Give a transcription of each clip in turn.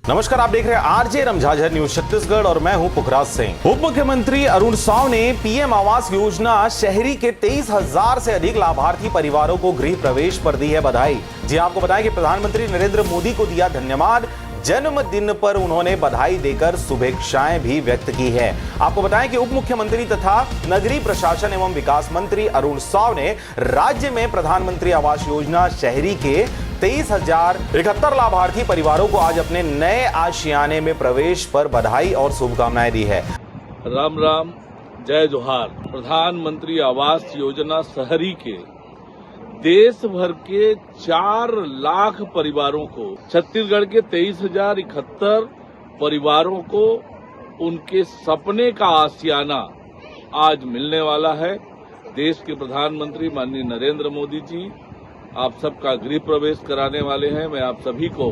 नमस्कार, आप देख रहे हैं आरजे रमझाझर न्यूज छत्तीसगढ़ और मैं हूं पुखराज सिंह। उप मुख्यमंत्री अरुण साव ने पीएम आवास योजना शहरी के 23,000 से अधिक लाभार्थी परिवारों को गृह प्रवेश पर दी है बधाई। जी आपको बताएं कि प्रधानमंत्री नरेंद्र मोदी को दिया धन्यवाद। जन्मदिन पर उन्होंने बधाई देकर शुभेच्छाएं भी व्यक्त की है। आपको बताएं कि उप मुख्यमंत्री तथा नगरीय प्रशासन एवं विकास मंत्री अरुण साव ने राज्य में प्रधानमंत्री आवास योजना शहरी के 23,071 लाभार्थी परिवारों को आज अपने नए आशियाने में प्रवेश पर बधाई और शुभकामनाएं दी है। राम राम, जय जोहार। प्रधानमंत्री आवास योजना शहरी के देश भर के 4 लाख परिवारों को, छत्तीसगढ़ के 23,071 परिवारों को उनके सपने का आशियाना आज मिलने वाला है। देश के प्रधानमंत्री माननीय नरेंद्र मोदी जी आप सबका गृह प्रवेश कराने वाले हैं। मैं आप सभी को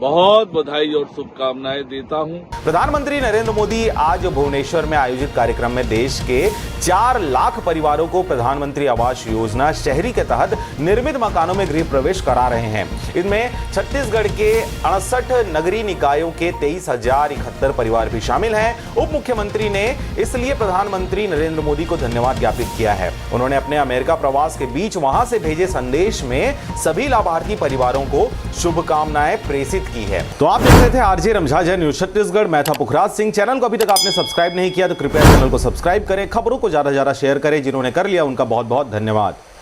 बहुत बधाई और शुभकामनाएं देता हूं। प्रधानमंत्री नरेंद्र मोदी आज भुवनेश्वर में आयोजित कार्यक्रम में देश के 4 लाख परिवारों को प्रधानमंत्री आवास योजना शहरी के तहत निर्मित मकानों में गृह प्रवेश करा रहे हैं। इनमें छत्तीसगढ़ के 68 नगरीय निकायों के 23,071 परिवार भी शामिल हैं। उप मुख्यमंत्री ने इसलिए प्रधानमंत्री नरेंद्र मोदी को धन्यवाद ज्ञापित किया है। उन्होंने अपने अमेरिका प्रवास के बीच वहां से भेजे संदेश में सभी लाभार्थी परिवारों को शुभकामनाएं प्रेषित की है। तो आप देख रहे थे आरजे रमझाझर न्यूज छत्तीसगढ़। मैं था पुखराज सिंह। चैनल को अभी तक आपने सब्सक्राइब नहीं किया तो कृपया चैनल को सब्सक्राइब करें, खबरों को ज्यादा से ज्यादा शेयर करें। जिन्होंने कर लिया उनका बहुत बहुत धन्यवाद।